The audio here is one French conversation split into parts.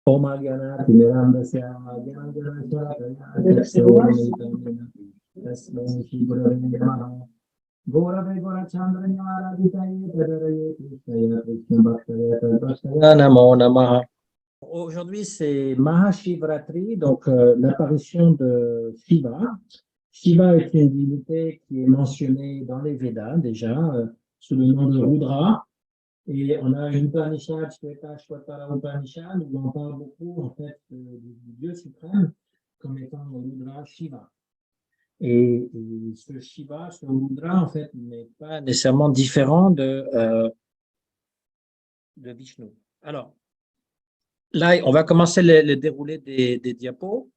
Om Gyana Timirandasya Gyana Gyana Shakya Tasmai Shri Gurave Namaha Gaurave Gaurachandra Radhikaye Tadaraye Krishnaya Krishna Bhaktaya Tadvastaya Namo Namaha. Aujourd'hui, c'est Mahashivratri, donc l'apparition de Shiva. Shiva est une divinité qui est mentionnée dans les Védas déjà, sous le nom de Rudra. Et on a une Upanishad, Shvetashvatara Upanishad, où on parle beaucoup en fait du Dieu suprême comme étant Rudra Shiva. Et ce Shiva, ce Rudra, en fait, n'est pas nécessairement différent de Vishnu. Alors, là, on va commencer le déroulé des diapos.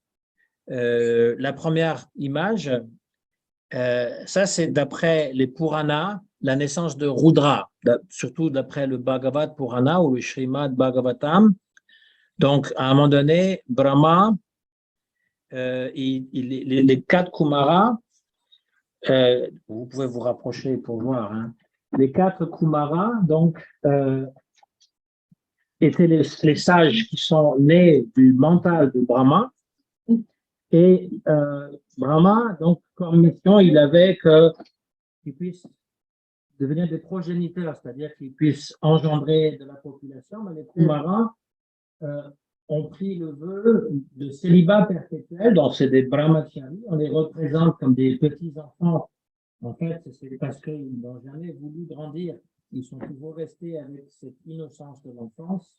La première image, ça c'est d'après les Puranas, la naissance de Rudra, surtout d'après le Bhagavad Purana ou le Srimad Bhagavatam. Donc, à un moment donné, Brahma, les quatre Kumaras, vous pouvez vous rapprocher pour voir, hein, les quatre Kumaras, donc, étaient les sages qui sont nés du mental de Brahma. Et Brahma, donc, comme mission, il avait qu'ils puissent devenir des progéniteurs, c'est-à-dire qu'ils puissent engendrer de la population, mais les Kumaras ont pris le vœu de célibat perpétuel, donc c'est des brahmacharis, on les représente comme des petits-enfants. En fait, c'est parce qu'ils n'ont jamais voulu grandir, ils sont toujours restés avec cette innocence de l'enfance,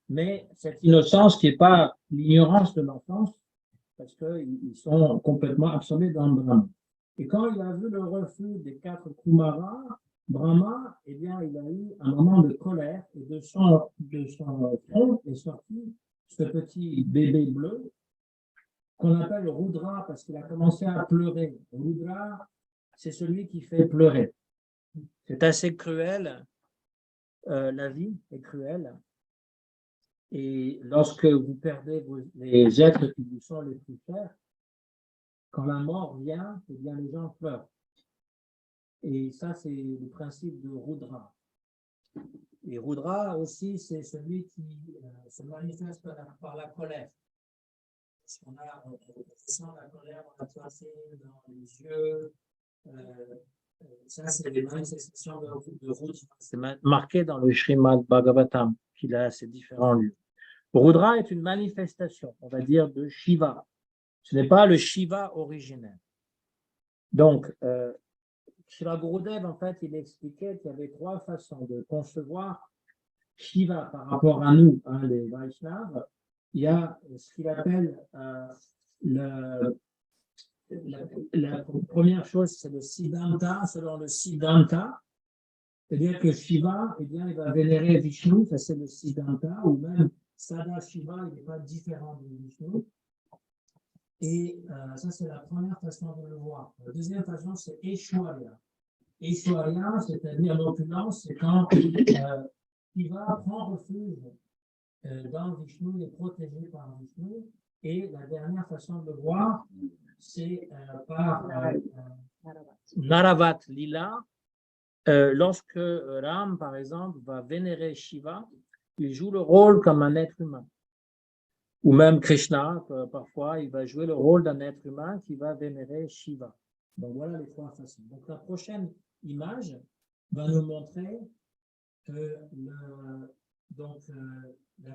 mais cette innocence qui n'est pas l'ignorance de l'enfance, parce qu'ils sont complètement absorbés dans le Brahma. Et quand il a vu le refus des quatre Kumaras, Brahma, eh bien, il a eu un moment de colère et de son front est sorti ce petit bébé bleu qu'on appelle Rudra parce qu'il a commencé à pleurer. Rudra, c'est celui qui fait pleurer. C'est assez cruel. La vie est cruelle. Et lorsque vous perdez les êtres qui vous sont les plus chers, quand la mort vient, eh bien, les gens pleurent. Et ça, c'est le principe de Rudra. Et Rudra aussi, c'est celui qui se manifeste par la colère. Parce on ressent la colère dans la poitrine, dans les yeux. Ça, c'est les manifestations de Rudra. C'est marqué dans le Srimad Bhagavatam, qu'il a ces différents lieux. Rudra est une manifestation, on va dire, de Shiva. Ce n'est pas le Shiva originel. Donc, Srila Gurudev, en fait, il expliquait qu'il y avait trois façons de concevoir Shiva par rapport à nous, hein, les Vaishnavas. Il y a ce qu'il appelle la première chose, c'est le Siddhanta, selon le Siddhanta. C'est-à-dire que Shiva, eh bien, il va vénérer Vishnu, ça c'est le Siddhanta, ou même Sada Shiva, il n'est pas différent de Vishnu. Et ça, c'est la première façon de le voir. La deuxième façon, c'est Aishwarya. Aishwarya, c'est-à-dire l'opulence, c'est quand Shiva prend refuge dans Vishnu, il est protégé par Vishnu. Et la dernière façon de le voir, c'est par Naravat Lila. Lorsque Ram, par exemple, va vénérer Shiva, il joue le rôle comme un être humain. Ou même Krishna, parfois, il va jouer le rôle d'un être humain qui va vénérer Shiva. Donc voilà les trois façons. Donc la prochaine image va nous montrer la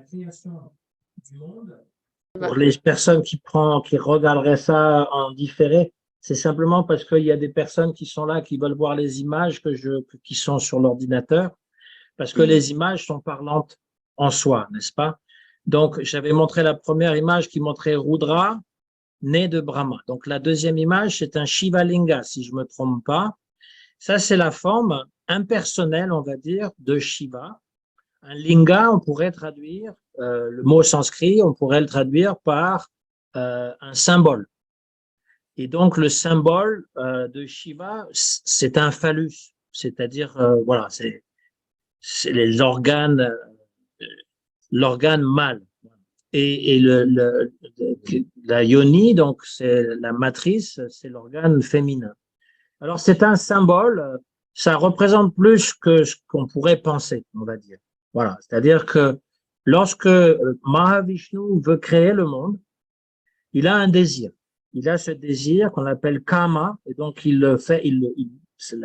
création du monde. Pour les personnes qui regarderaient ça en différé, c'est simplement parce qu'il y a des personnes qui sont là, qui veulent voir les images qui sont sur l'ordinateur, parce que les images sont parlantes en soi, n'est-ce pas? Donc, j'avais montré la première image qui montrait Rudra, né de Brahma. Donc, la deuxième image, c'est un Shivalinga, si je ne me trompe pas. Ça, c'est la forme impersonnelle, on va dire, de Shiva. Un linga, on pourrait traduire, le mot sanskrit, on pourrait le traduire par un symbole. Et donc, le symbole de Shiva, c'est un phallus, c'est-à-dire, voilà, c'est l'organe mâle. Et la yoni, donc c'est la matrice, c'est l'organe féminin. Alors, c'est un symbole, ça représente plus que ce qu'on pourrait penser, on va dire. Voilà, c'est-à-dire que lorsque Mahavishnu veut créer le monde, il a un désir. Il a ce désir qu'on appelle Kama, et donc il le fait, c'est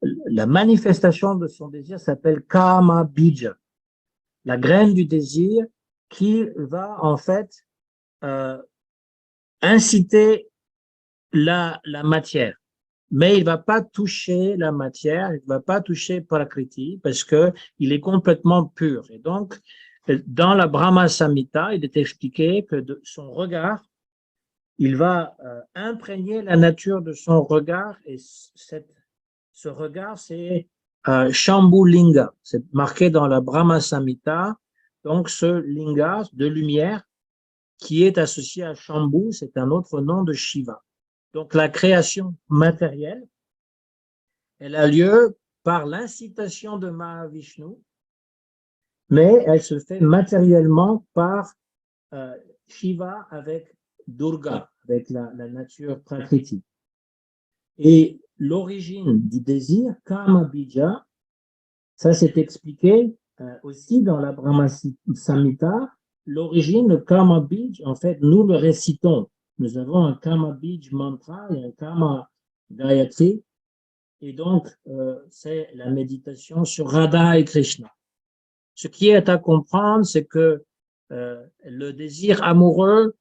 la manifestation de son désir s'appelle Kama Bija, la graine du désir qui va en fait inciter la matière. Mais il ne va pas toucher la matière, il ne va pas toucher Prakriti parce que il est complètement pur. Et donc, dans la Brahma Samhita, il est expliqué que de son regard, il va imprégner la nature de son regard et ce regard, c'est Shambhu Linga. C'est marqué dans la Brahma Samhita. Donc, ce linga de lumière qui est associé à Shambhu, c'est un autre nom de Shiva. Donc, la création matérielle, elle a lieu par l'incitation de Mahavishnu, mais elle se fait matériellement par Shiva avec Durga, avec la nature prakriti. Et l'origine du désir, Kama Bija, ça c'est expliqué aussi dans la Brahma Samhita. L'origine, le Kama Bij, en fait, nous le récitons. Nous avons un Kama Bij mantra et un Kama Gayatri. Et donc, c'est la méditation sur Radha et Krishna. Ce qui est à comprendre, c'est que le désir amoureux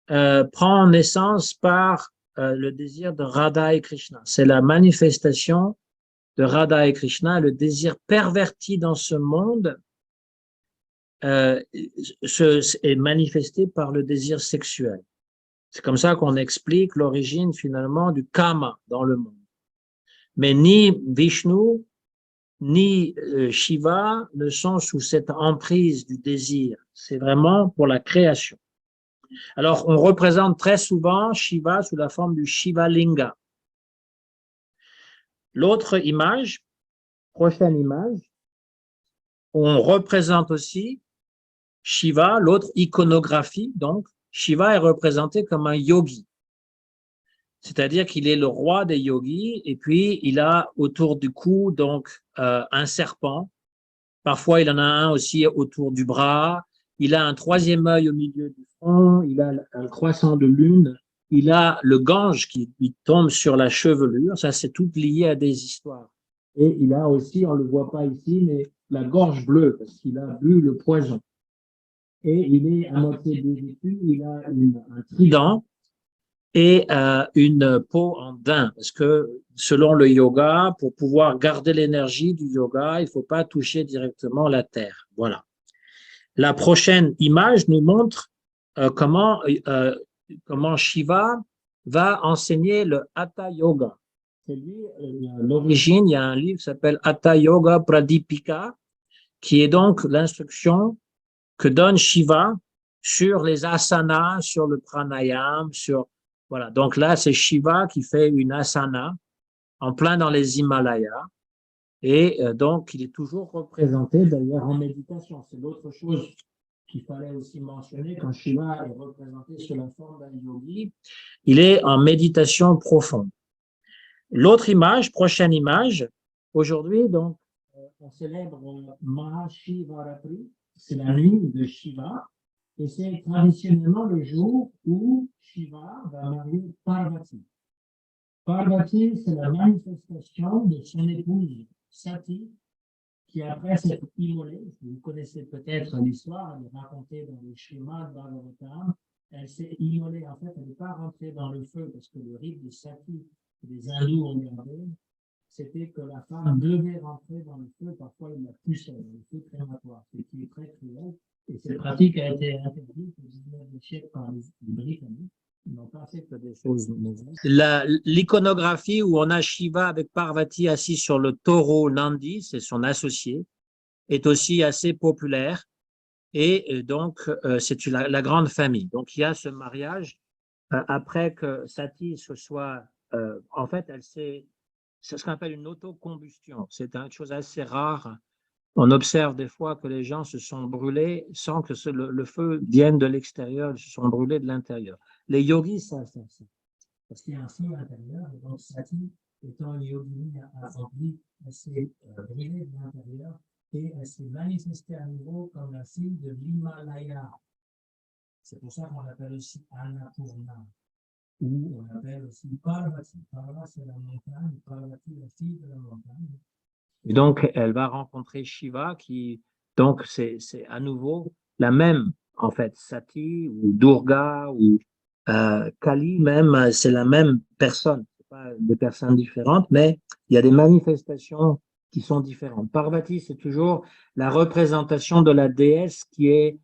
prend naissance par le désir de Radha et Krishna. C'est la manifestation de Radha et Krishna. Le désir perverti dans ce monde est manifesté par le désir sexuel. C'est comme ça qu'on explique l'origine finalement du kama dans le monde. Mais ni Vishnu, ni Shiva ne sont sous cette emprise du désir. C'est vraiment pour la création. Alors, on représente très souvent Shiva sous la forme du Shiva Linga. L'autre image, prochaine image, on représente aussi Shiva, l'autre iconographie, donc Shiva est représenté comme un yogi. C'est-à-dire qu'il est le roi des yogis et puis il a autour du cou donc un serpent. Parfois, il en a un aussi autour du bras. Il a un troisième œil au milieu du front. Il a un croissant de lune. Il a le Gange qui lui tombe sur la chevelure. Ça, c'est tout lié à des histoires. Et il a aussi, on ne le voit pas ici, mais la gorge bleue parce qu'il a bu le poison. Et il est à moitié dévêtu. Il a un trident et une peau en daim, parce que selon le yoga, pour pouvoir garder l'énergie du yoga, il ne faut pas toucher directement la terre. Voilà. La prochaine image nous montre comment Shiva va enseigner le Hatha Yoga. C'est lui, l'origine, il y a un livre qui s'appelle Hatha Yoga Pradipika, qui est donc l'instruction que donne Shiva sur les asanas, sur le pranayam, voilà. Donc là, c'est Shiva qui fait une asana en plein dans les Himalayas. Et donc, il est toujours représenté d'ailleurs en méditation. C'est l'autre chose qu'il fallait aussi mentionner quand Shiva est représenté sous la forme d'un yogi. Il est en méditation profonde. L'autre image, prochaine image, aujourd'hui, donc, on célèbre Mahashivaratri, c'est la nuit de Shiva. Et c'est traditionnellement le jour où Shiva va marier Parvati. Parvati, c'est la manifestation de son épouse Sati, qui après s'est immolée. Vous connaissez peut-être l'histoire, elle est racontée dans le Srimad Bhagavatam. Elle s'est immolée, en fait, elle n'est pas rentrée dans le feu, parce que le rite de Sati, que les hindous ont gardé, c'était que la femme devait rentrer dans le feu, parfois il la poussait dans le feu crématoire, ce qui est très cruel. Et cette pratique a été interdite au 19e siècle par les Britanniques. Ils n'ont pas fait que des choses mauvaises. L'iconographie où on a Shiva avec Parvati assis sur le taureau Nandi, c'est son associé, est aussi assez populaire. Et donc, c'est la grande famille. Donc, il y a ce mariage après que Sati se soit... en fait, c'est ce qu'on appelle une autocombustion. C'est une chose assez rare. On observe des fois que les gens se sont brûlés sans que le feu vienne de l'extérieur, ils se sont brûlés de l'intérieur. Les yogis savent ça. Parce qu'il y a un feu à l'intérieur, et donc Sati, étant une yogini accomplie, elle s'est brûlée de l'intérieur et elle s'est manifestée à nouveau comme la fille de l'Himalaya. C'est pour ça qu'on l'appelle aussi Annapurna, ou on l'appelle aussi Parvati. Parvati, c'est la montagne, Parvati, la fille de la montagne. Et donc, elle va rencontrer Shiva, donc, c'est à nouveau la même, en fait, Sati ou Durga ou Kali, même, c'est la même personne. C'est pas des personnes différentes, mais il y a des manifestations qui sont différentes. Parvati, c'est toujours la représentation de la déesse qui est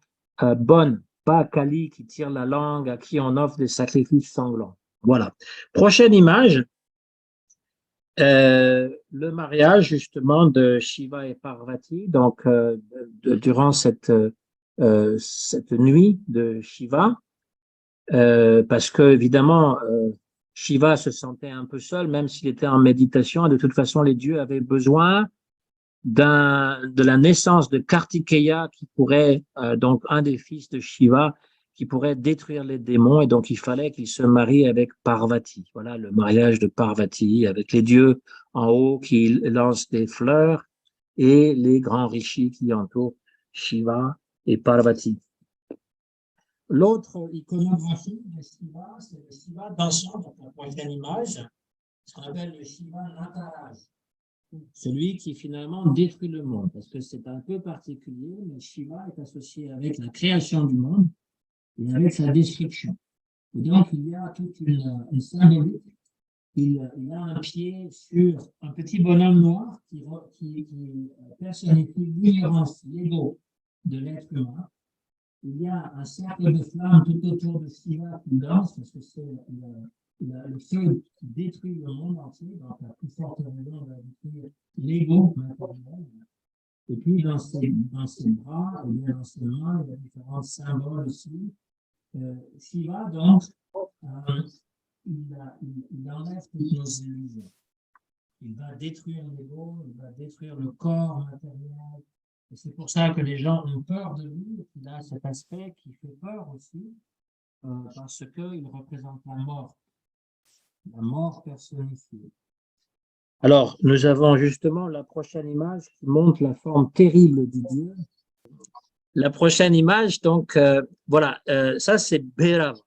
bonne, pas Kali qui tire la langue, à qui on offre des sacrifices sanglants. Voilà. Prochaine image. Le mariage justement de Shiva et Parvati, donc durant cette nuit de Shiva, parce que évidemment Shiva se sentait un peu seul, même s'il était en méditation. De toute façon, les dieux avaient besoin de la naissance de Kartikeya, qui pourrait donc un des fils de Shiva, qui pourrait détruire les démons, et donc il fallait qu'il se marie avec Parvati. Voilà le mariage de Parvati, avec les dieux en haut qui lancent des fleurs et les grands rishis qui entourent Shiva et Parvati. L'autre iconographie de Shiva, c'est le Shiva dansant, donc la prochaine image, ce qu'on appelle le Shiva Nataraj. Celui qui finalement détruit le monde, parce que c'est un peu particulier, mais Shiva est associé avec la création du monde et avec sa destruction. Et donc, il y a toute une symbolique. Il a un pied sur un petit bonhomme noir qui personnifie l'ignorance, l'ego de l'être humain. Il y a un cercle de flammes tout autour de Shiva qui danse, parce que c'est le feu qui détruit le monde entier, donc la plus forte raison va détruire l'ego matériel. Et puis dans ses bras, et bien dans ses mains, il y a différents symboles aussi. Shiva, donc, il enlève toutes nos illusions. Il va détruire l'ego, il va détruire le corps matériel. Et c'est pour ça que les gens ont peur de lui, et qu'il a cet aspect qui fait peur aussi, parce qu'il représente la mort personnifiée. Alors, nous avons justement la prochaine image qui montre la forme terrible du Dieu. La prochaine image, donc, voilà, ça c'est Bhairava.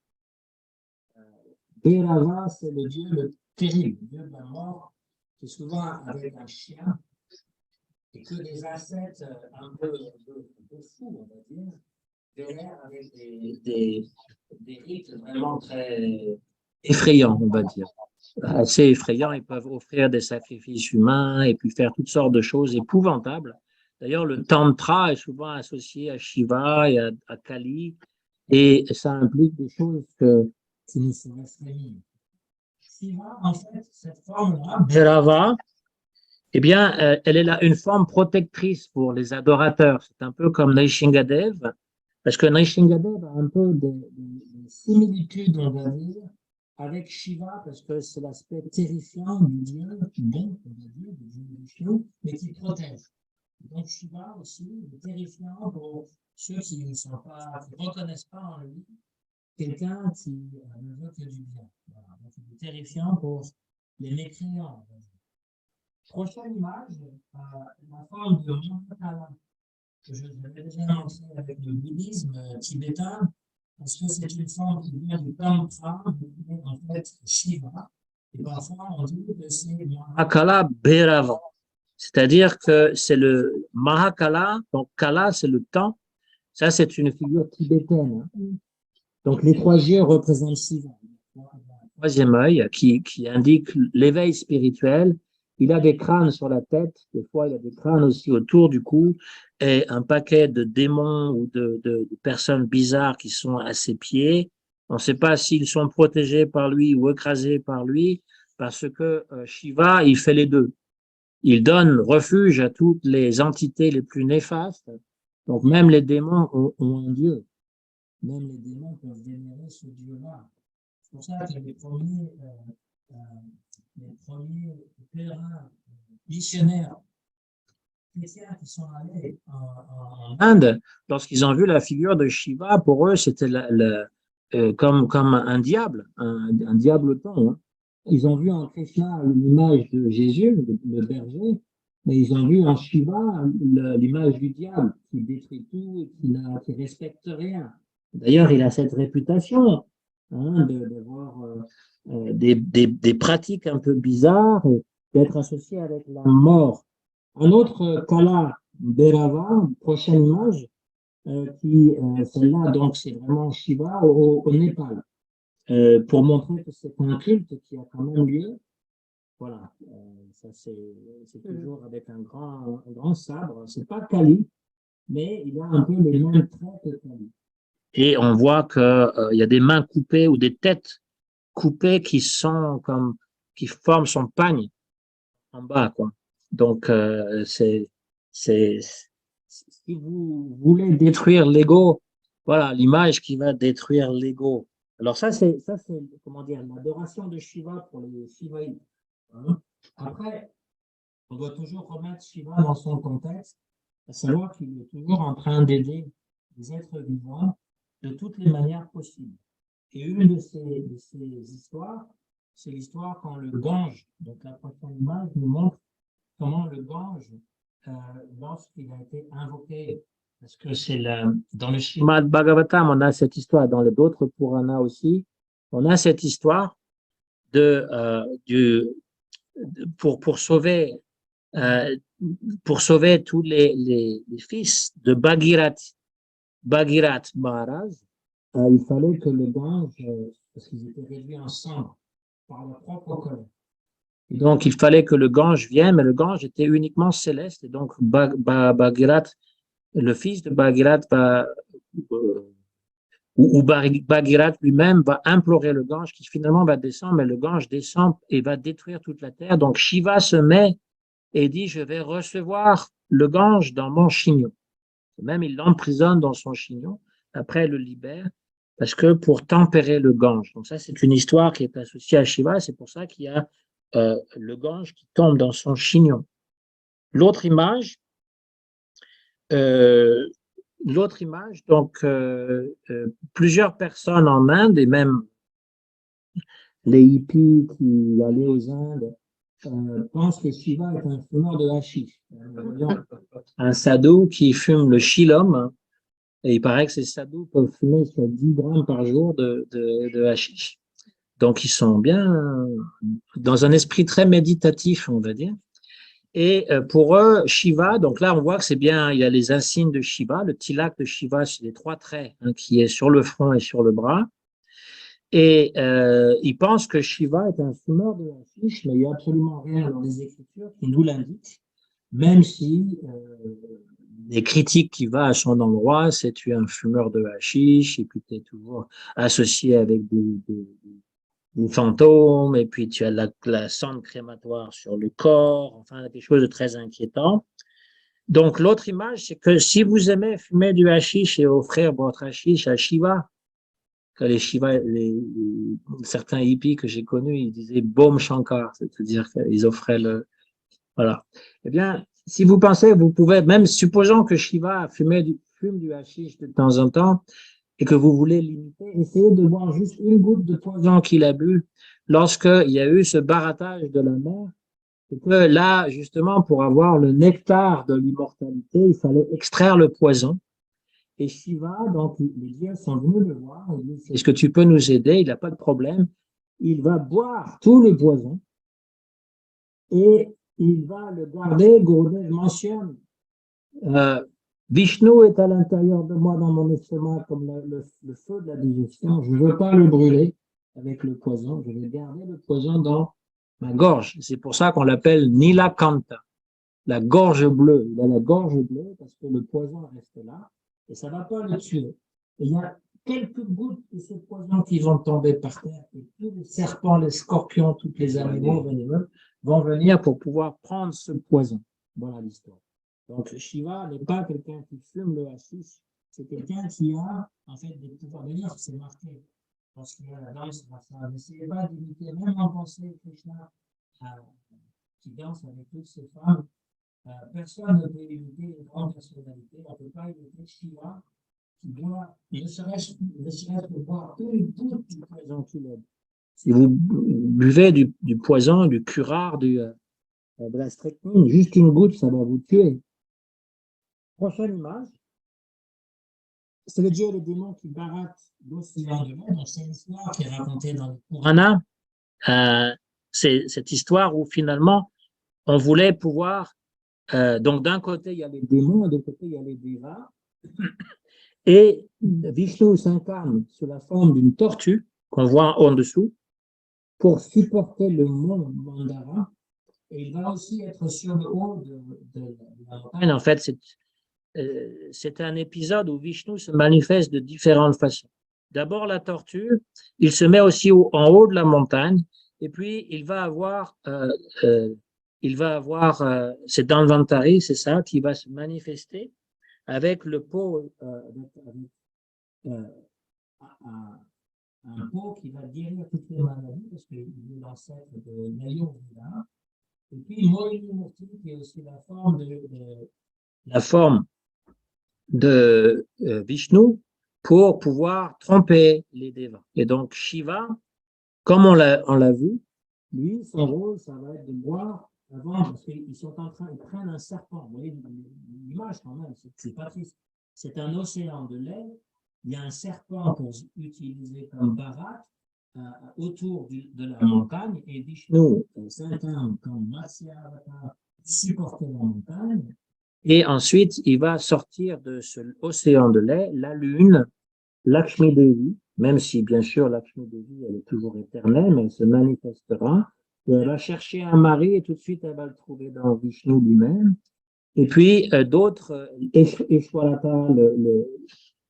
Bhairava, c'est le Dieu le terrible, le Dieu de la mort, qui est souvent avec un chien, et que les ascètes un peu fous, on va dire, vénèrent avec des rites vraiment très effrayants, on va dire. Assez effrayants, ils peuvent offrir des sacrifices humains et puis faire toutes sortes de choses épouvantables. D'ailleurs, le tantra est souvent associé à Shiva et à Kali, et ça implique des choses qui nous sont effrayées. Shiva, en fait, cette forme-là, Bhairava, eh bien, elle est là une forme protectrice pour les adorateurs. C'est un peu comme Nrsimhadev, parce que Nrsimhadev a un peu des similitudes, on va dire, avec Shiva, parce que c'est l'aspect terrifiant du dieu, bon, on va dire, du dieu Vishnu, mais qui protège. Donc Shiva aussi est terrifiant pour ceux qui ne reconnaissent pas en lui quelqu'un qui ne veut que du bien. Voilà. Donc il est terrifiant pour les mécréants. Prochaine image, la forme de Mahakala, que je vous avais déjà montré avec le bouddhisme tibétain, parce que c'est une forme qui vient du Tantra, en fait Shiva, et parfois on dit que c'est Mahakala Bhairava, c'est-à-dire que c'est le Mahakala, donc Kala c'est le temps, ça c'est une figure tibétaine. Donc les trois yeux représentent Shiva, le troisième œil qui indique l'éveil spirituel. Il a des crânes sur la tête, des fois il a des crânes aussi autour du cou, et un paquet de démons ou de personnes bizarres qui sont à ses pieds. On ne sait pas s'ils sont protégés par lui ou écrasés par lui, parce que Shiva, il fait les deux. Il donne refuge à toutes les entités les plus néfastes. Donc même les démons ont un dieu. Même les démons peuvent vénérer ce dieu-là. C'est pour ça que les premiers pèlerins missionnaires chrétiens qui sont allés en Inde, lorsqu'ils ont vu la figure de Shiva, pour eux, c'était comme un diable, un diableton. Hein. Ils ont vu en Krishna une image de Jésus, le berger, mais ils ont vu en Shiva l'image du diable qui détruit tout et qui respecte rien. D'ailleurs, il a cette réputation hein, d'avoir des pratiques un peu bizarres et d'être associé avec la mort. Un autre Kala Bhairava, prochaine image, celle-là, donc, c'est vraiment Shiva au Népal, pour montrer que c'est un culte qui a quand même lieu. Voilà, ça c'est toujours avec un grand sabre. C'est pas Kali, mais il a un peu les mêmes traits que Kali. Et on voit que il y a des mains coupées ou des têtes coupées qui forment son pagne en bas, quoi. Donc si vous voulez détruire l'ego, voilà l'image qui va détruire l'ego. Alors c'est comment dire l'adoration de Shiva pour les Shivaïtes. Hein. Après, on doit toujours remettre Shiva dans son contexte, à savoir qu'il est toujours en train d'aider les êtres vivants de toutes les manières possibles. Et une de ces histoires, c'est l'histoire quand le Gange, donc la prochaine image nous montre comment le Gange, lorsqu'il a été invoqué, parce que dans le Srimad Bhagavatam, on a cette histoire, dans les d'autres Puranas aussi, on a cette histoire de, pour sauver tous les fils de Bhagirath Maharaj, il fallait que le Gange, parce qu'ils étaient réduits en cendres par leur propre colère. Et donc, il fallait que le Gange vienne, mais le Gange était uniquement céleste. Et donc, Bhagirath, le fils de Bhagirath, ou Bhagirath lui-même va implorer le Gange qui finalement va descendre, mais le Gange descend et va détruire toute la terre. Donc, Shiva se met et dit, je vais recevoir le Gange dans mon chignon. Même il l'emprisonne dans son chignon, après il le libère, parce que pour tempérer le Gange. Donc ça, c'est une histoire qui est associée à Shiva, c'est pour ça qu'il y a le Gange qui tombe dans son chignon. L'autre image, donc plusieurs personnes en Inde, et même les hippies qui allaient aux Indes, pense que Shiva est un fumeur de hashish. Un sadhu qui fume le chilum, et il paraît que ces sadhus peuvent fumer sur 10 grammes par jour de hashish. Donc, ils sont bien dans un esprit très méditatif, on va dire. Et pour eux, Shiva, donc là, on voit que c'est bien, il y a les insignes de Shiva, le tilak de Shiva, c'est les 3 traits hein, qui est sur le front et sur le bras. Et ils pensent que Shiva est un fumeur de hashish, mais il n'y a absolument rien dans les Écritures qui nous l'indique, même si les critiques qui va à son endroit, c'est tu es un fumeur de hashish, et puis tu es toujours associé avec des fantômes, et puis tu as la cendre crématoire sur le corps, enfin des choses de très inquiétant. Donc l'autre image, c'est que si vous aimez fumer du hashish et offrir votre hashish à Shiva, que certains hippies que j'ai connus, ils disaient Bom Shankar, c'est-à-dire qu'ils offraient voilà. Eh bien, si vous pensez, vous pouvez, même supposons que Shiva fume du hashish de temps en temps et que vous voulez limiter, essayez de boire juste une goutte de poison qu'il a bu lorsqu'il y a eu ce barattage de la mer. Et que là, justement, pour avoir le nectar de l'immortalité, il fallait extraire le poison. Et Shiva, donc, les dieux sont venus le voir. Ils disent, est-ce que tu peux nous aider? Il n'a pas de problème. Il va boire tout le poison et il va le garder. Gurudev mentionne Vishnu est à l'intérieur de moi dans mon estomac comme le feu de la digestion. Je ne veux pas le brûler avec le poison. Je vais garder le poison dans ma gorge. C'est pour ça qu'on l'appelle Nilakanta, la gorge bleue. Il a la gorge bleue parce que le poison reste là et ça ne va pas le tuer. Et il y a quelques gouttes de ce poison qui vont tomber par terre et tous les serpents, les scorpions, tous les animaux venimeux vont venir pour pouvoir prendre ce poison. Voilà l'histoire. Donc Shiva n'est pas quelqu'un qui fume le hashish, c'est quelqu'un qui a en fait des pouvoirs. D'ailleurs, c'est marqué lorsqu'il y a la danse, n'essayez pas d'imiter, même en pensée Krishna qui danse avec toutes ces femmes. Personne ne peut imiter une grande personnalité, on ne peut pas imiter Shiva qui doit, ne serait-ce que boire une goutte du poison qu'il aime. Si vous buvez du poison, du curare, de la strychnine, juste une goutte, ça va vous tuer. Prochaine image, c'est le dieu et le démon qui barattent l'océan de mer. Donc, c'est une histoire qui est racontée dans le Purana. C'est cette histoire où finalement, on voulait pouvoir. Donc, d'un côté, il y a les démons, et de l'autre côté, il y a les devas. Et Vishnu s'incarne sous la forme d'une tortue qu'on voit en dessous pour supporter le mont Mandara. Et il va aussi être sur le haut de la montagne. En fait, c'est un épisode où Vishnu se manifeste de différentes façons. D'abord, la tortue, il se met aussi en haut de la montagne, et puis il va avoir, c'est dans le Vantari, c'est ça, qui va se manifester avec le pot, euh, un pot qui va guérir toutes les maladies, parce qu'il est l'ancêtre de l'Ayurveda. Et puis, Mohini Murti, qui est aussi la forme de Vishnu pour pouvoir tromper les devas. Et donc, Shiva, comme on l'a vu, lui, son rôle, ça va être de boire avant, parce qu'ils sont en train, ils prennent un serpent. Vous voyez l'image quand même, c'est pas triste. C'est un océan de lait. Il y a un serpent pour utiliser comme baraque autour de la montagne, et Vishnu s'incarne comme Matsya Avatar, supporter la montagne. Et ensuite, il va sortir de cet océan de lait la lune, Lakshmi Devi, même si bien sûr Lakshmi Devi, elle est toujours éternelle, mais elle se manifestera. Et elle va chercher un mari et tout de suite, elle va le trouver dans Vishnu lui-même. Et puis d'autres, Eshwarata,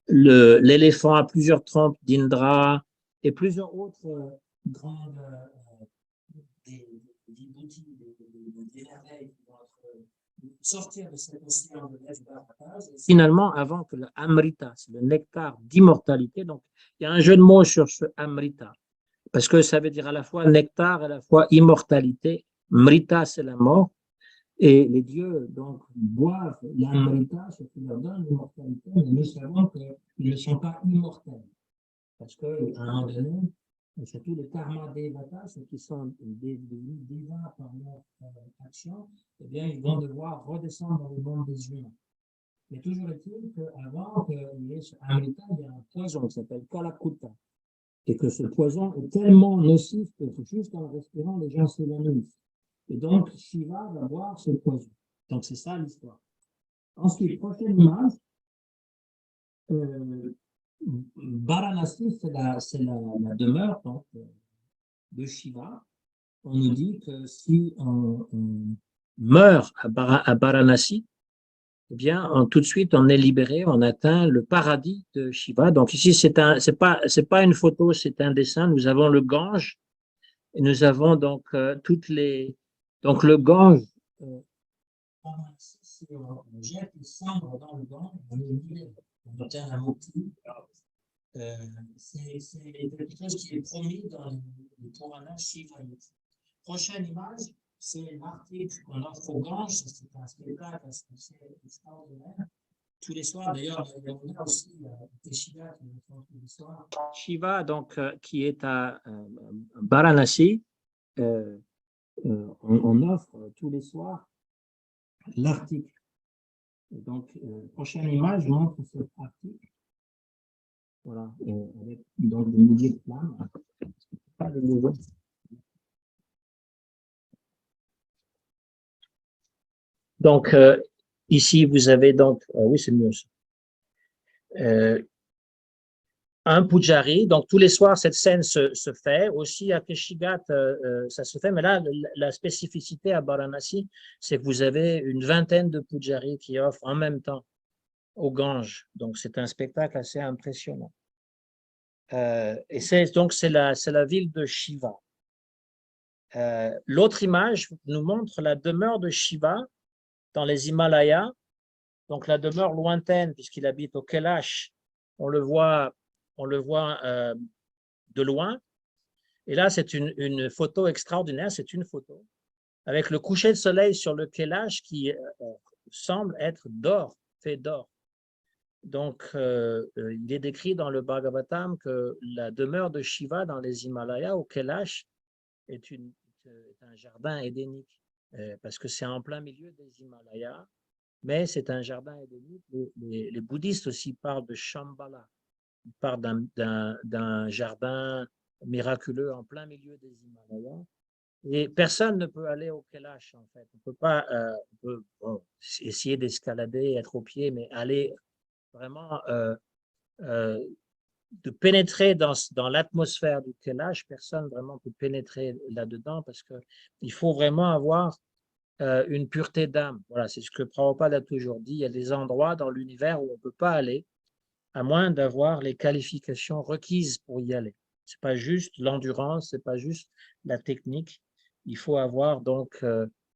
l'éléphant à plusieurs trompes d'Indra, et plusieurs autres grandes des merveilles qui vont sortir de cet océan de lait finalement avant que le Amrita, c'est le nectar d'immortalité. Donc, il y a un jeu de mots sur ce Amrita, parce que ça veut dire à la fois nectar et à la fois immortalité. Mrita, c'est la mort. Et les dieux, donc, boivent l'Amrita, ce qui leur donne l'immortalité, mais nous savons qu'ils ne sont pas immortels. Parce qu'à un moment donné, surtout les karma devata, ceux qui sont devenus divins par leur action, eh bien, ils vont devoir redescendre dans le monde des humains. Mais toujours est-il qu'avant qu'il y ait ce Amrita, il y a un poison qui s'appelle Kalakuta. Et que ce poison est tellement nocif que juste en le respirant, les gens s'évanouissent. Et donc, Shiva va boire ce poison. Donc, c'est ça l'histoire. Ensuite, prochaine image. Varanasi, c'est la demeure donc, de Shiva. On nous dit que si on meurt à Varanasi, eh bien, tout de suite, on est libéré, on atteint le paradis de Shiva. Donc ici, c'est pas une photo, c'est un dessin. Nous avons le Gange et nous avons donc donc le Gange. Si on jette les cendres dans le Gange, on est libéré. On obtient un mukti. C'est quelque chose qui est promis dans le Purana Shivaïte. Prochaine image, c'est l'article qu'on offre au Gange. C'est un spectacle assez extraordinaire. Tous les soirs, d'ailleurs, il y a aussi des Shiva qui nous font tous les soirs. Shiva, donc, qui est à Varanasi, on offre tous les soirs l'article. Donc, prochaine image montre cet article. Voilà, avec donc des milliers de flammes. Pas de nouveau. Donc, ici, vous avez donc, oui, c'est mieux ça. Un pujari, donc tous les soirs, cette scène se fait. Aussi à Keshigat, ça se fait. Mais là, la spécificité à Varanasi, c'est que vous avez une vingtaine de pujaris qui offrent en même temps au Gange. Donc, c'est un spectacle assez impressionnant. Et c'est la ville de Shiva. L'autre image nous montre la demeure de Shiva dans les Himalayas, donc la demeure lointaine puisqu'il habite au Kailash. On le voit de loin. Et là, c'est une photo extraordinaire, c'est une photo avec le coucher de soleil sur le Kailash qui semble être d'or, fait d'or. Donc, il est décrit dans le Bhagavatam que la demeure de Shiva dans les Himalayas, au Kailash, est un jardin édénique. parce que c'est en plein milieu des Himalayas, mais c'est un jardin endémique. Les bouddhistes aussi parlent de Shambhala. Ils parlent d'un jardin miraculeux en plein milieu des Himalayas. Et personne ne peut aller au Kailash, en fait. On peut pas bon, essayer d'escalader, être au pied, mais aller vraiment euh, de pénétrer dans l'atmosphère du Kailash, personne vraiment peut pénétrer là-dedans parce qu'il faut vraiment avoir une pureté d'âme. Voilà, c'est ce que Prabhupada a toujours dit. Il y a des endroits dans l'univers où on ne peut pas aller à moins d'avoir les qualifications requises pour y aller. Ce n'est pas juste l'endurance, ce n'est pas juste la technique. Il faut avoir donc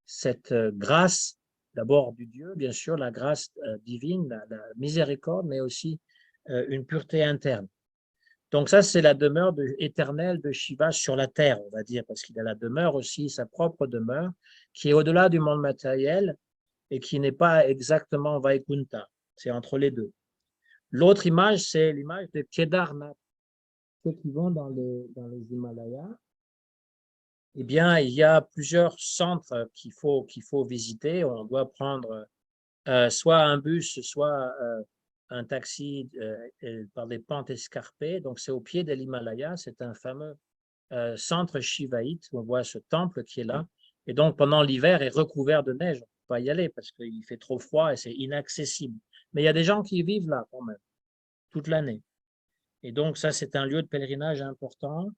cette grâce, d'abord du Dieu, bien sûr, la grâce divine, la miséricorde, mais aussi une pureté interne. Donc ça, c'est la demeure éternelle de Shiva sur la terre, on va dire, parce qu'il a la demeure aussi, sa propre demeure, qui est au-delà du monde matériel et qui n'est pas exactement Vaikunta. C'est entre les deux. L'autre image, c'est l'image de Kedarnath. Ceux qui vont dans les Himalayas, eh bien, il y a plusieurs centres qu'il faut visiter. On doit prendre soit un bus, soit un taxi par des pentes escarpées. Donc, c'est au pied de l'Himalaya. C'est un fameux centre shivaïte. On voit ce temple qui est là. Et donc, pendant l'hiver, est recouvert de neige. On ne peut pas y aller parce qu'il fait trop froid et c'est inaccessible. Mais il y a des gens qui vivent là quand même, toute l'année. Et donc, ça, c'est un lieu de pèlerinage important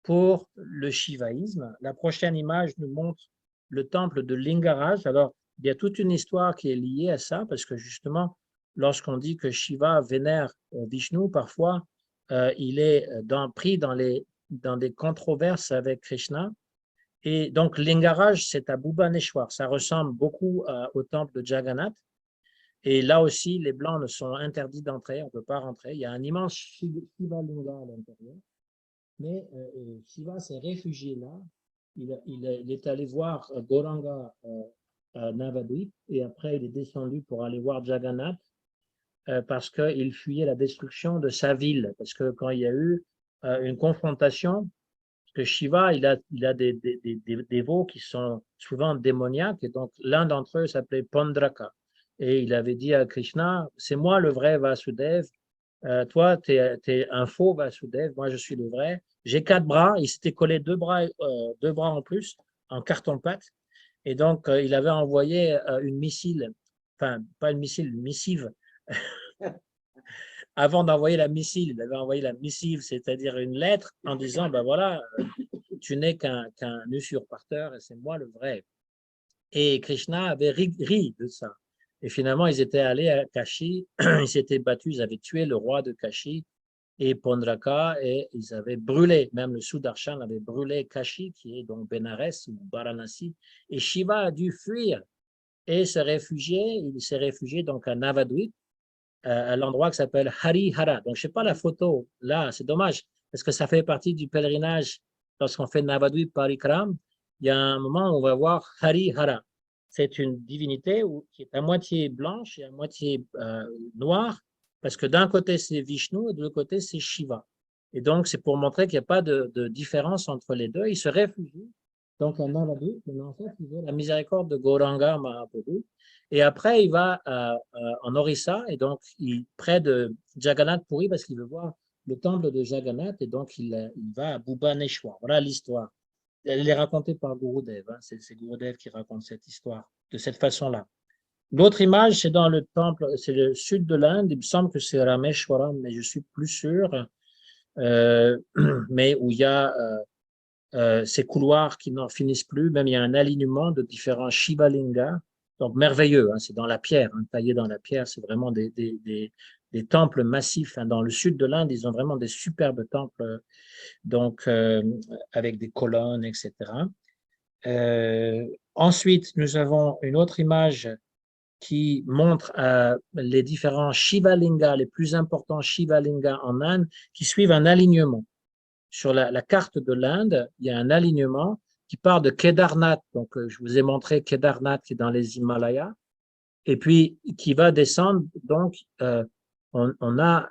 pour le shivaïsme. La prochaine image nous montre le temple de Lingaraj. Alors, il y a toute une histoire qui est liée à ça, parce que justement, lorsqu'on dit que Shiva vénère Vishnu, parfois, il est pris dans des controverses avec Krishna. Et donc, Lingaraj, c'est à Bhubaneswar. Ça ressemble beaucoup au temple de Jagannath. Et là aussi, les Blancs ne sont interdits d'entrer, on ne peut pas rentrer. Il y a un immense Shiva Linga à l'intérieur. Mais Shiva s'est réfugié là. Il est allé voir Gauranga à Navadvip et après il est descendu pour aller voir Jagannath parce qu'il fuyait la destruction de sa ville. Parce que quand il y a eu une confrontation, parce que Shiva, il a des dévots qui sont souvent démoniaques et donc l'un d'entre eux s'appelait Pandraka. Et il avait dit à Krishna, c'est moi le vrai Vasudev, toi, tu es un faux Vasudev, moi je suis le vrai. J'ai 4 bras, il s'était collé 2 bras en plus, en carton-pâte. Et donc, il avait envoyé une missile, enfin, pas une missile, une missive. Avant d'envoyer la missile, il avait envoyé la missive, c'est-à-dire une lettre en disant, ben voilà, tu n'es qu'un usurpateur et c'est moi le vrai. Et Krishna avait ri de ça. Et finalement, ils étaient allés à Kashi, ils s'étaient battus, ils avaient tué le roi de Kashi et Pondraka, et ils avaient brûlé, même le Sudarshan avait brûlé Kashi, qui est donc Benares ou Varanasi, et Shiva a dû fuir et se réfugier, il s'est réfugié donc à Navadvip, à l'endroit qui s'appelle Harihara. Donc, je ne sais pas la photo, là, c'est dommage, parce que ça fait partie du pèlerinage, lorsqu'on fait Navadvip Parikram, il y a un moment où on va voir Harihara. C'est une divinité qui est à moitié blanche et à moitié noire, parce que d'un côté c'est Vishnu et de l'autre côté c'est Shiva. Et donc c'est pour montrer qu'il n'y a pas de différence entre les deux. Il se réfugie donc en Navadvip, mais en fait il veut la miséricorde de Gauranga Mahaprabhu. Et après il va en Orissa et donc près de Jagannath Puri parce qu'il veut voir le temple de Jagannath et donc il va à Bhubaneswar. Voilà l'histoire. Elle est racontée par Gurudev. Hein. C'est Gurudev qui raconte cette histoire de cette façon-là. L'autre image, c'est dans le temple, c'est le sud de l'Inde. Il me semble que c'est Rameshwaram, mais je suis plus sûr. Mais où il y a ces couloirs qui n'en finissent plus. Même il y a un alignement de différents Shivalingas. Donc merveilleux, hein, c'est dans la pierre, hein, taillé dans la pierre. C'est vraiment des temples massifs. Hein. Dans le sud de l'Inde, ils ont vraiment des superbes temples, donc avec des colonnes, etc. Ensuite, nous avons une autre image qui montre les différents Shivalingas, les plus importants Shivalingas en Inde, qui suivent un alignement. Sur la carte de l'Inde, il y a un alignement qui part de Kedarnath. Donc, je vous ai montré Kedarnath qui est dans les Himalayas, et puis qui va descendre. Donc, on a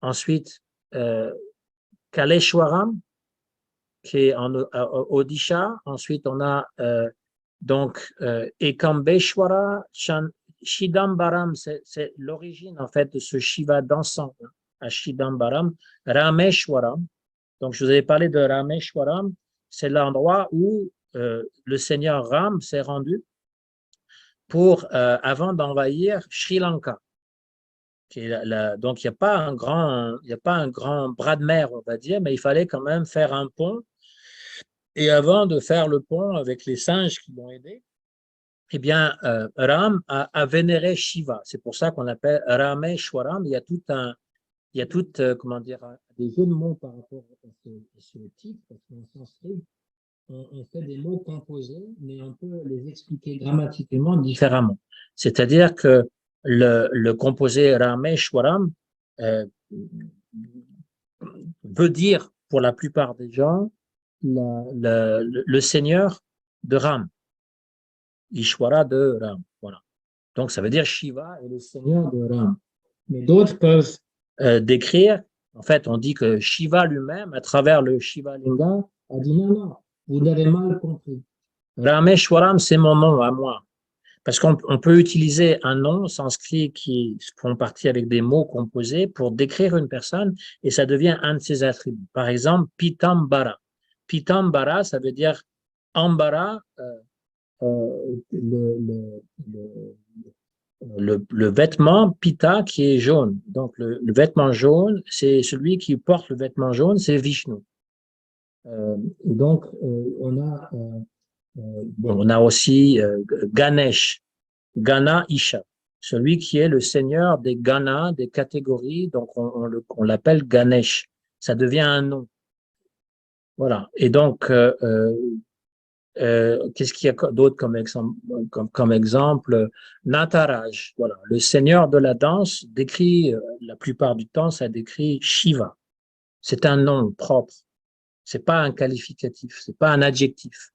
ensuite Kaleshwaram, qui est en Odisha. Ensuite, on a Donc, Ekambeshwara Chidambaram, c'est l'origine en fait de ce Shiva dansant à Chidambaram, Rameshwaram. Donc, je vous avais parlé de Rameshwaram, c'est l'endroit où le seigneur Ram s'est rendu pour avant d'envahir Sri Lanka. Donc, il n'y a pas un grand bras de mer, on va dire, mais il fallait quand même faire un pont. Et avant de faire le pont avec les singes qui l'ont aidé, eh bien, Ram a vénéré Shiva. C'est pour ça qu'on appelle Rameshwaram. Il y a tout, comment dire, des jeux de mots par rapport à ce titre, parce qu'en sanskrit, on fait des mots composés, mais on peut les expliquer grammaticalement différemment. C'est-à-dire que le composé Rameshwaram veut dire, pour la plupart des gens, le seigneur de Ram, Ishwara de Ram. Voilà. Donc, ça veut dire Shiva est le seigneur de Ram. Mais d'autres peuvent décrire, en fait, on dit que Shiva lui-même, à travers le Shiva Linga, a dit non, non, vous l'avez mal compris. Rameshwaram, c'est mon nom à moi. Parce qu'on peut utiliser un nom sanskrit qui font partie avec des mots composés pour décrire une personne et ça devient un de ses attributs. Par exemple, Pitambara. Pitambara, ça veut dire Ambara, le vêtement Pita qui est jaune. Donc, le vêtement jaune, c'est celui qui porte le vêtement jaune, c'est Vishnu. Donc, on a aussi Ganesh, Gana Isha, celui qui est le seigneur des Ganas, des catégories, donc on l'appelle Ganesh. Ça devient un nom. Voilà. Et donc, qu'est-ce qu'il y a d'autre comme exemple? Nataraj, voilà. Le seigneur de la danse décrit, la plupart du temps, ça décrit Shiva. C'est un nom propre. C'est pas un qualificatif, c'est pas un adjectif.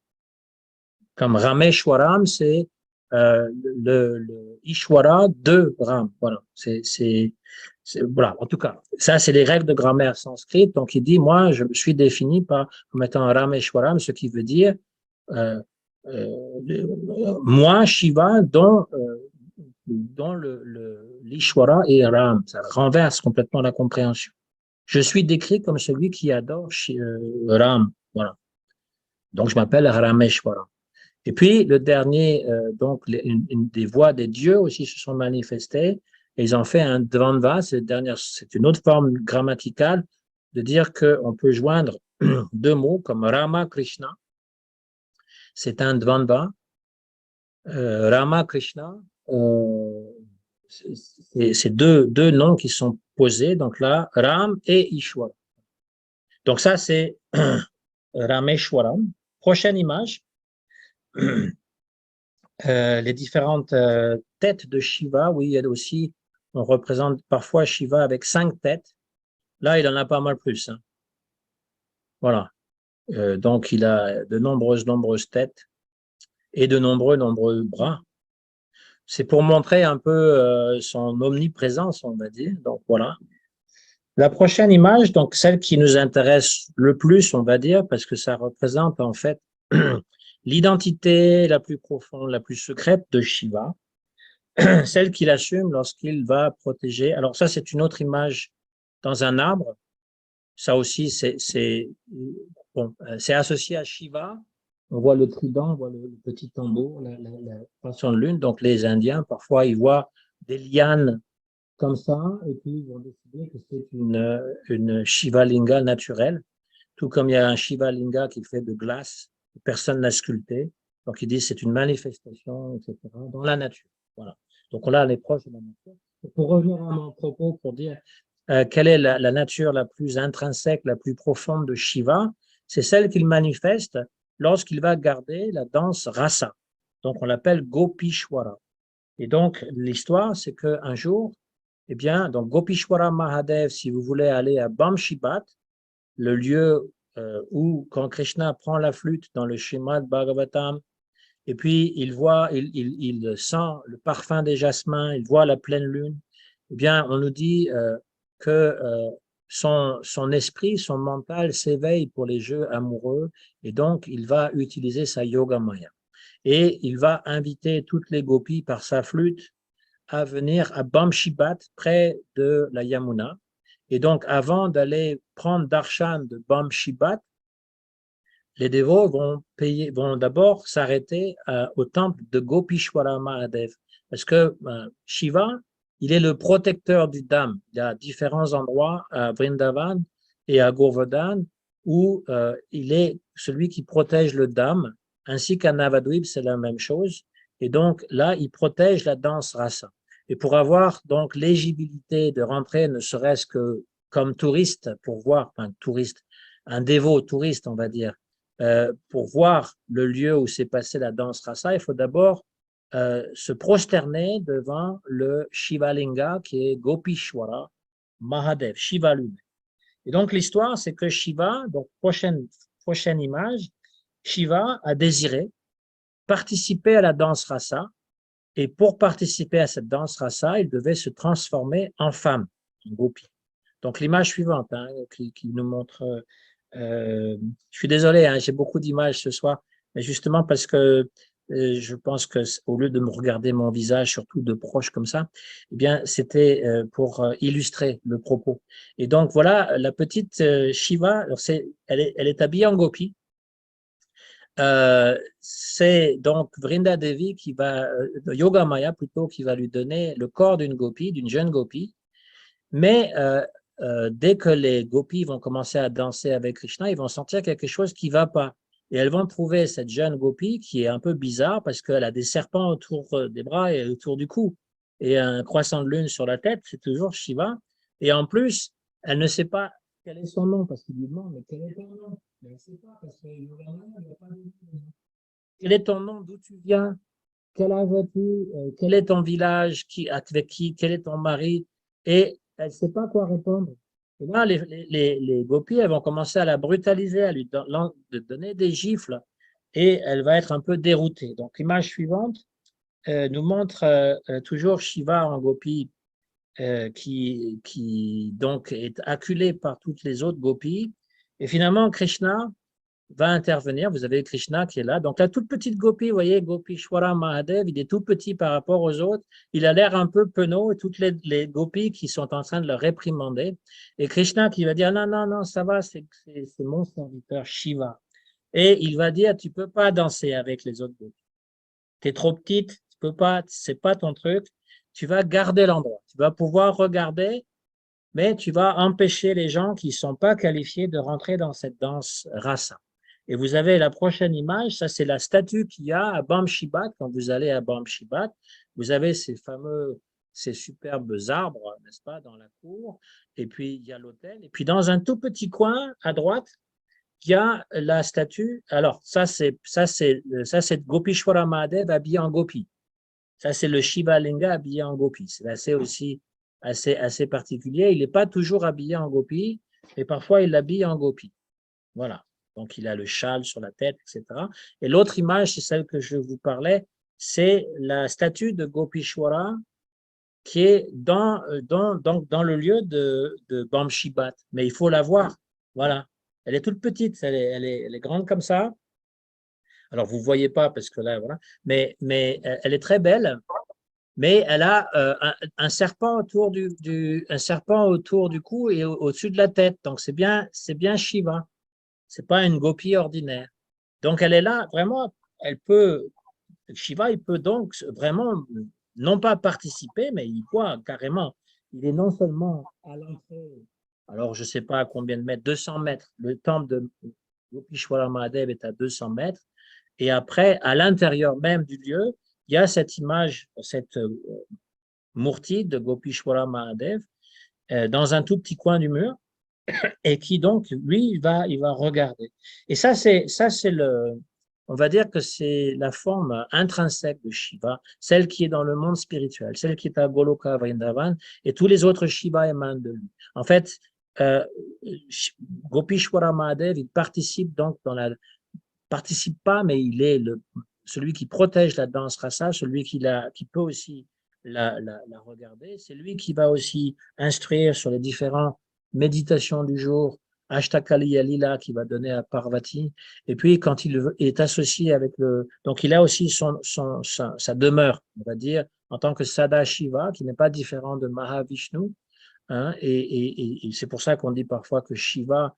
Comme Rameshwaram, c'est le Ishwara de Ram. Voilà. Voilà. En tout cas, ça, c'est les règles de grammaire sanskrit. Donc, il dit, moi, je me suis défini comme étant Rameshwaram, ce qui veut dire euh, moi, Shiva, dont l'Ishwara est Ram. Ça renverse complètement la compréhension. Je suis décrit comme celui qui adore Ram. Voilà. Donc, je m'appelle Rameshwara. Et puis, le dernier, donc, une des voix des dieux aussi se sont manifestées et ils ont fait un dvandva, c'est une autre forme grammaticale de dire qu'on peut joindre deux mots comme Rama Krishna. C'est un dvandva. Rama Krishna, c'est deux noms qui sont posés, donc là, Ram et Ishwara. Donc ça, c'est Rameshwaram. Prochaine image. Les différentes têtes de Shiva, oui, il y a aussi, on représente parfois Shiva avec 5 têtes. Là, il en a pas mal plus. Hein. Voilà. Donc, il a de nombreuses têtes et de nombreux bras. C'est pour montrer un peu son omniprésence, on va dire. Donc, voilà. La prochaine image, donc celle qui nous intéresse le plus, on va dire, parce que ça représente en fait l'identité la plus profonde, la plus secrète de Shiva. Celle qu'il assume lorsqu'il va protéger. Alors ça, c'est une autre image dans un arbre. Ça aussi, bon, associé à Shiva. On voit le trident, on voit le petit tambour, la passion de lune. Donc les Indiens, parfois, ils voient des lianes comme ça, et puis ils vont décider que c'est une Shiva Linga naturelle. Tout comme il y a un Shiva Linga qui fait de glace, personne n'a sculpté. Donc ils disent c'est une manifestation, etc., dans la nature. Voilà. Donc là, on est proche de la nature. Et pour revenir à mon propos, pour dire quelle est la nature la plus intrinsèque, la plus profonde de Shiva, c'est celle qu'il manifeste lorsqu'il va garder la danse rasa. Donc on l'appelle Gopishwara. Et donc l'histoire, c'est qu'un jour, eh bien, donc Gopishwara Mahadev, si vous voulez aller à Bamshibat, le lieu où quand Krishna prend la flûte dans le Srimad Bhagavatam, et puis il sent le parfum des jasmins, il voit la pleine lune, eh bien, on nous dit que son esprit, son mental s'éveille pour les jeux amoureux, et donc il va utiliser sa yoga maya. et il va inviter toutes les gopis par sa flûte à venir à Bamshibat, près de la Yamuna. Et donc, avant d'aller prendre darshan de Bamshibat, les dévots vont d'abord s'arrêter au temple de Gopishwara Mahadev. Parce que Shiva, il est le protecteur du Dham. Il y a différents endroits à Vrindavan et à Govardhan où il est celui qui protège le Dham, ainsi qu'à Navadvip, c'est la même chose. Et donc là, il protège la danse rasa. Et pour avoir donc l'éligibilité de rentrer, ne serait-ce que comme touriste, pour voir, un dévot touriste, on va dire, pour voir le lieu où s'est passée la danse rasa, il faut d'abord se prosterner devant le Shivalinga qui est Gopishwara Mahadev, Shiva lui-même. Et donc l'histoire, c'est que Shiva, donc prochaine image, Shiva a désiré participer à la danse rasa, et pour participer à cette danse rasa, il devait se transformer en femme, en gopi. Donc l'image suivante qui nous montre, je suis désolé, j'ai beaucoup d'images ce soir, mais justement parce que je pense que au lieu de me regarder mon visage, surtout de proche comme ça, eh bien c'était pour illustrer le propos. Et donc voilà, la petite Shiva, alors elle est habillée en gopi. C'est donc Vrinda Devi qui va, Yoga Maya plutôt, qui va lui donner le corps d'une gopi, d'une jeune gopi. Mais dès que les gopis vont commencer à danser avec Krishna, ils vont sentir quelque chose qui ne va pas. Et elles vont trouver cette jeune gopi qui est un peu bizarre parce qu'elle a des serpents autour des bras et autour du cou et un croissant de lune sur la tête, c'est toujours Shiva. Et en plus, elle ne sait pas quel est son nom parce qu'il lui demande, mais quel est ton nom? Elle ne sait pas parce que quel est ton nom? D'où tu viens? Quel âge as-tu? Quel est ton village? Avec qui? Quel est ton mari? Et elle ne sait pas quoi répondre. Et là, les gopis, elles vont commencer à la brutaliser, à lui donner des gifles, et elle va être un peu déroutée. Donc, l'image suivante nous montre toujours Shiva en gopi qui donc est acculé par toutes les autres gopis. Et finalement, Krishna va intervenir. Vous avez Krishna qui est là. Donc, la toute petite gopi, vous voyez, Gopishwara Mahadev, il est tout petit par rapport aux autres. Il a l'air un peu penaud et toutes les gopis qui sont en train de le réprimander. Et Krishna qui va dire, non, non, non, ça va, c'est mon serviteur Shiva. Et il va dire, tu peux pas danser avec les autres gopis. Tu es trop petite, tu peux pas, c'est pas ton truc. Tu vas garder l'endroit. Tu vas pouvoir regarder, mais tu vas empêcher les gens qui ne sont pas qualifiés de rentrer dans cette danse rasa. Et vous avez la prochaine image, ça c'est la statue qu'il y a à Bamshibat. Quand vous allez à Bamshibat, vous avez ces superbes arbres, n'est-ce pas, dans la cour. Et puis il y a l'autel. Et puis dans un tout petit coin à droite, il y a la statue. Alors ça c'est Gopishwara Mahadev habillé en gopi. Ça c'est le Shiva Linga habillé en gopi. C'est assez particulier. Il n'est pas toujours habillé en gopi, mais parfois il l'habille en gopi. Voilà. Donc, il a le châle sur la tête, etc. Et l'autre image, c'est celle que je vous parlais, c'est la statue de Gopishwara qui est dans le lieu de Bamshibat. Mais il faut la voir. Voilà. Elle est toute petite, elle est grande comme ça. Alors, vous ne voyez pas parce que là, voilà. Mais elle est très belle. Mais elle a un serpent autour un serpent autour du cou et au-dessus de la tête. Donc, c'est bien Shiva. C'est pas une gopi ordinaire. Donc, elle est là, vraiment, Shiva, il peut donc vraiment, non pas participer, mais il voit carrément. Il est non seulement à l'entrée, alors je ne sais pas à combien de mètres, 200 mètres. Le temple de Gopishwara Mahadev est à 200 mètres. Et après, à l'intérieur même du lieu, il y a cette image, cette Murti de Gopishwara Mahadev, dans un tout petit coin du mur, et qui donc, lui, il va regarder. Et ça, on va dire que c'est la forme intrinsèque de Shiva, celle qui est dans le monde spirituel, celle qui est à Goloka Vrindavan, et tous les autres Shiva émanent de lui. En fait, Gopishwara Mahadev, il participe donc participe pas, mais il est celui qui protège la danse rasa, celui qui peut aussi la regarder. C'est lui qui va aussi instruire sur les différents méditations du jour Ashtakali Yalila qui va donner à Parvati. Et puis, quand il est associé avec le... Donc, il a aussi sa demeure, on va dire, en tant que Sada Shiva, qui n'est pas différent de Mahavishnu. Hein, et c'est pour ça qu'on dit parfois que Shiva,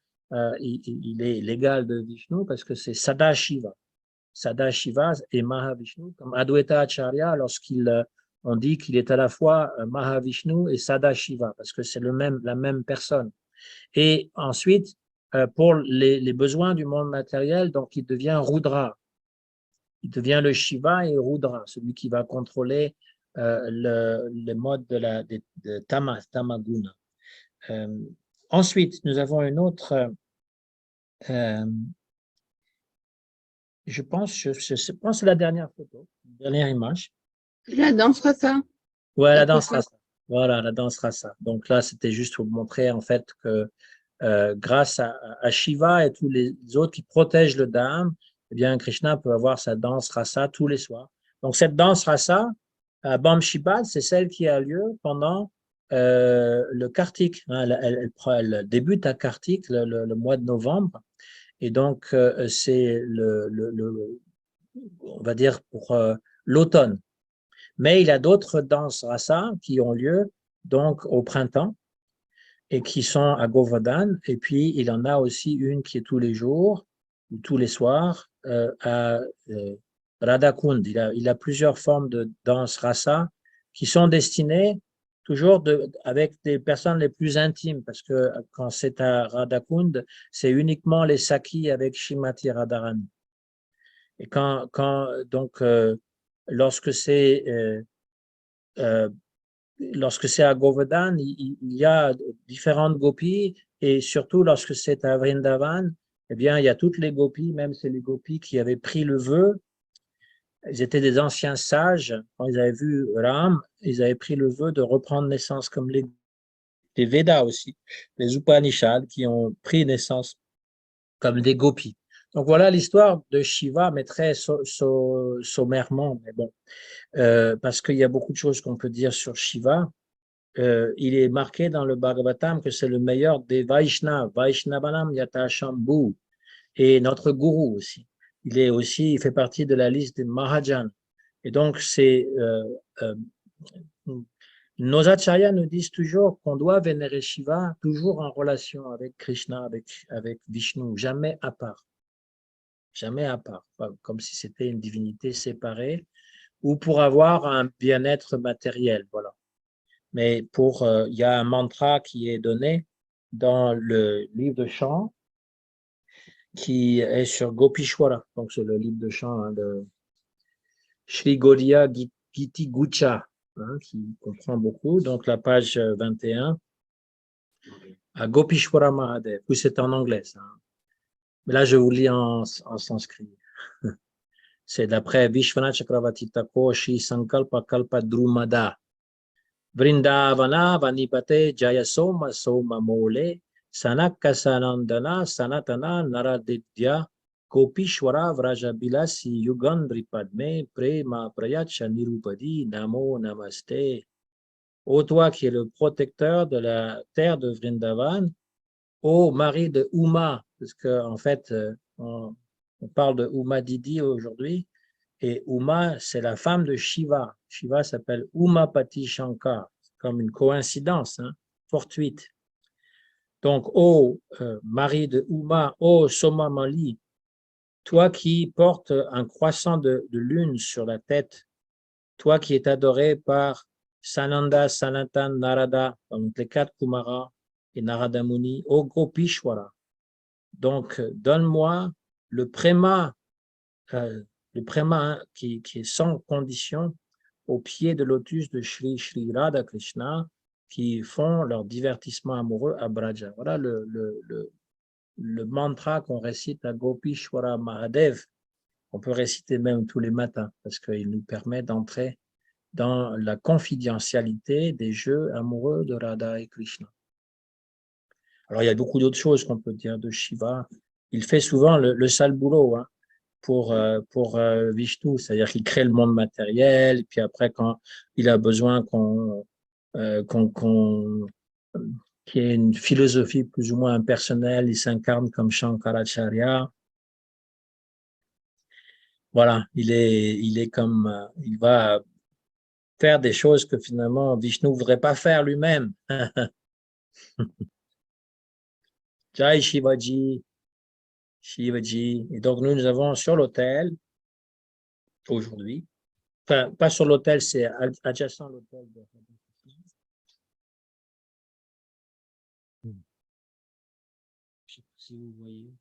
il est l'égal de Vishnu, parce que c'est Sada Shiva. Sada Shiva et Mahavishnu, comme Adwaita Acharya, on dit qu'il est à la fois Mahavishnu et Sada Shiva, parce que c'est la même personne. Et ensuite, pour les besoins du monde matériel, donc il devient Rudra. Il devient le Shiva et Rudra, celui qui va contrôler le mode de Tamaguna. Ensuite, nous avons une autre, je pense que c'est la dernière photo, la dernière image. La danse rasa. Ouais, la danse rasa. Voilà, la danse rasa. Donc là, c'était juste pour vous montrer en fait que grâce à Shiva et tous les autres qui protègent le Dham, eh bien, Krishna peut avoir sa danse rasa tous les soirs. Donc cette danse rasa, à Bamshibad, c'est celle qui a lieu pendant le Kartik. Hein, elle débute à Kartik, le mois de novembre. Et donc, c'est on va dire pour l'automne. Mais il y a d'autres danses rasa qui ont lieu donc au printemps et qui sont à Govardhan. Et puis, il en a aussi une qui est tous les jours ou tous les soirs à Radhakund. Il a plusieurs formes de danse rasa qui sont destinées toujours avec des personnes les plus intimes, parce que quand c'est à Radhakund, c'est uniquement les Sakis avec Shrimati Radharani. Et donc, lorsque c'est à Govardhan, il y a différentes gopis, et surtout lorsque c'est à Vrindavan, eh bien, il y a toutes les gopis, même c'est les gopis qui avaient pris le vœu. Ils étaient des anciens sages. Quand ils avaient vu Ram, ils avaient pris le vœu de reprendre naissance comme les Védas aussi, les Upanishads qui ont pris naissance comme des gopis. Donc voilà l'histoire de Shiva, mais très sommairement, mais bon, parce qu'il y a beaucoup de choses qu'on peut dire sur Shiva. Il est marqué dans le Bhagavatam que c'est le meilleur des Vaishnavas, Vaishnavanam Yata Shambhu, et notre gourou aussi. Il fait partie de la liste des Mahajans. Et donc, nos acharyas nous disent toujours qu'on doit vénérer Shiva toujours en relation avec Krishna, avec Vishnu, jamais à part. Jamais à part, comme si c'était une divinité séparée, ou pour avoir un bien-être matériel, voilà. Mais il y a un mantra qui est donné dans le livre de chants qui est sur Gopishwara. Donc, c'est le livre de chants de Sri Gaudiya Giti Gucha, qui comprend beaucoup. Donc, la page 21 à Gopishwara Mahadev. Oui, c'est en anglais, ça. Mais là, je vous lis en sanskrit. C'est d'après Vishwanath Chakravarti Thakur Shri Sankalpa Kalpa Drumada. Vrindavana Vanipate Jaya Soma Soma Mole Sanaka Sanandana Sanatana Naradidya Gopishwara Vrajabilasi Yugandri Padme Prema Prayacha Nirupadi Namo Namaste. Ô toi qui es le protecteur de la terre de Vrindavan, ô mari de Uma, parce qu'en fait, on parle de Uma Didi aujourd'hui, et Uma, c'est la femme de Shiva. Shiva s'appelle Umapati Shankar, comme une coïncidence fortuite. Donc, ô mari de Uma, ô Soma Mali, toi qui portes un croissant de lune sur la tête, toi qui es adoré par Sananda, Sanatan, Narada, donc les 4 Kumaras et Narada Muni, ô Gopishwara. Donc, donne-moi le préma qui est sans condition au pied de lotus de Shri Radha Krishna qui font leur divertissement amoureux à Braja. Voilà le mantra qu'on récite à Gopishwara Mahadev. On peut réciter même tous les matins parce qu'il nous permet d'entrer dans la confidentialité des jeux amoureux de Radha et Krishna. Alors, il y a beaucoup d'autres choses qu'on peut dire de Shiva. Il fait souvent le sale boulot pour Vishnu, c'est-à-dire qu'il crée le monde matériel, et puis après, quand il a besoin qu'on qui est une philosophie plus ou moins impersonnelle. Il s'incarne comme Shankaracharya. Voilà, il va faire des choses que finalement Vishnu ne voudrait pas faire lui-même. Jai Shivaji, Shivaji. Et donc, nous avons sur l'autel, aujourd'hui, enfin, pas sur l'autel, c'est adjacent à l'autel. Je ne sais pas si vous voyez.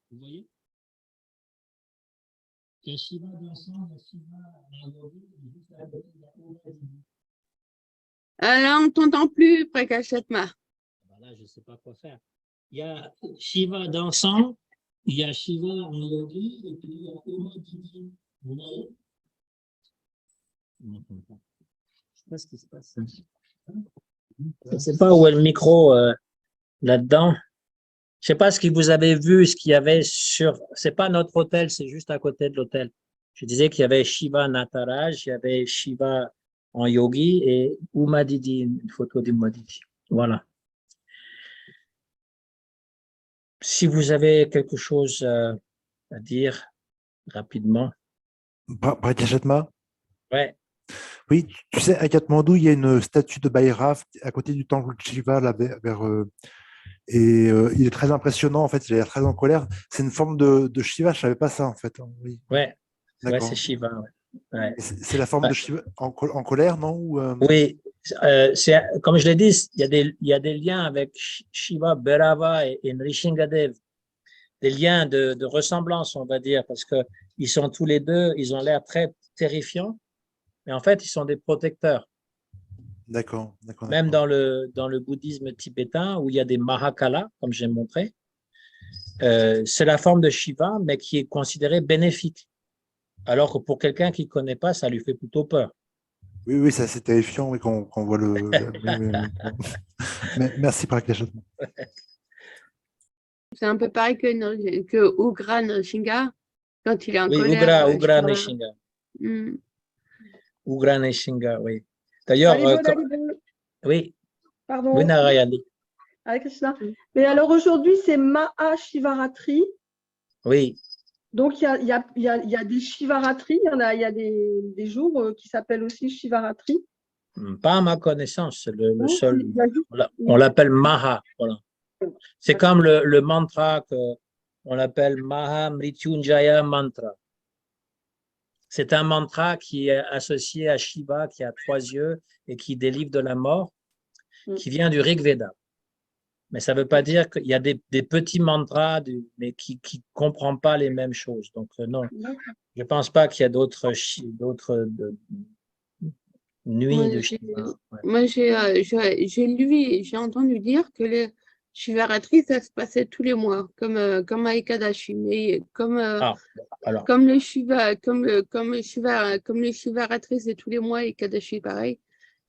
Vous voyez? Il y a Shiva dansant, il y a Shiva en yogi, et juste à côté, il y a Om. Là, on ne t'entend plus, Prakash Chatma. Là, je ne sais pas quoi faire. Il y a Shiva dansant, il y a Shiva en yogi, et puis il y a Om Didi. Vous voyez? Je ne sais pas ce qui se passe. Je ne sais pas où est le micro là-dedans. Je ne sais pas ce que vous avez vu, ce qu'il y avait sur. Ce n'est pas notre hôtel, c'est juste à côté de l'hôtel. Je disais qu'il y avait Shiva Nataraj, il y avait Shiva en yogi et Umadidi, une photo d'Umadidi. Voilà. Si vous avez quelque chose à dire rapidement. Prakash Chatma? Ouais. Oui, tu sais, à Katmandou, il y a une statue de Bhairav à côté du temple de Shiva, là, il est très impressionnant, en fait, il a l'air très en colère. C'est une forme de Shiva, je ne savais pas ça, en fait. Oui. Ouais, D'accord. c'est Shiva. Ouais. C'est la forme de Shiva en colère, non? Oui, comme je l'ai dit, il y a des liens avec Shiva, Bhairava et Nrishingadev. Des liens de ressemblance, on va dire, parce qu'ils sont tous les deux, ils ont l'air très terrifiants, mais en fait, ils sont des protecteurs. D'accord. Même dans le bouddhisme tibétain, où il y a des Mahakala, comme j'ai montré, c'est la forme de Shiva, mais qui est considérée bénéfique. Alors que pour quelqu'un qui ne connaît pas, ça lui fait plutôt peur. Oui, c'est assez terrifiant oui, quand on voit Merci, Prakash Chatma. C'est un peu pareil que Ugra Nrsimha, quand il est en Oui, colère. Ugra Nrsimha. Ugra Nrsimha, oui. D'ailleurs, oui. Pardon. Oui, Narayani. Hare Krishna. Mais alors aujourd'hui, c'est Maha Shivaratri. Oui. Donc il y a des Shivaratri, il y a des jours qui s'appellent aussi Shivaratri. Pas à ma connaissance, c'est le seul. Juste... On l'appelle Maha. Voilà. C'est comme le mantra qu'on l'appelle Maha Mrityunjaya Mantra. C'est un mantra qui est associé à Shiva, qui a 3 yeux et qui délivre de la mort, qui vient du Rig Veda. Mais ça ne veut pas dire qu'il y a des petits mantras, mais qui ne comprennent pas les mêmes choses. Donc, non, je ne pense pas qu'il y a d'autres nuits de Shiva. Moi, j'ai entendu dire que les Shivaratri, ça se passait tous les mois, comme à Ekadashi, mais comme le Shiva, comme le Shivaratri, c'est tous les mois, Ekadashi, pareil.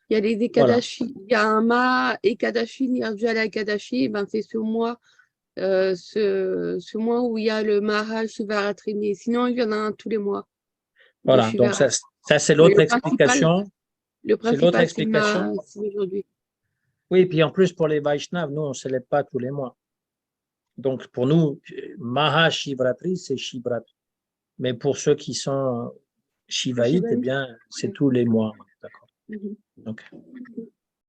Il y a les Ekadashi, il y a un Ma Ekadashi, Nirjala Ekadashi, ben c'est ce mois où il y a le Maha Shivaratri, mais sinon il y en a un tous les mois. Voilà, donc ça c'est l'autre explication. Le principal, c'est aujourd'hui. Oui, puis en plus pour les Vaishnavas, nous on ne célèbre pas tous les mois. Donc pour nous, Maha Shivratri, c'est Shivratri. Mais pour ceux qui sont Shivaïtes, eh bien, c'est tous les mois. D'accord. Donc,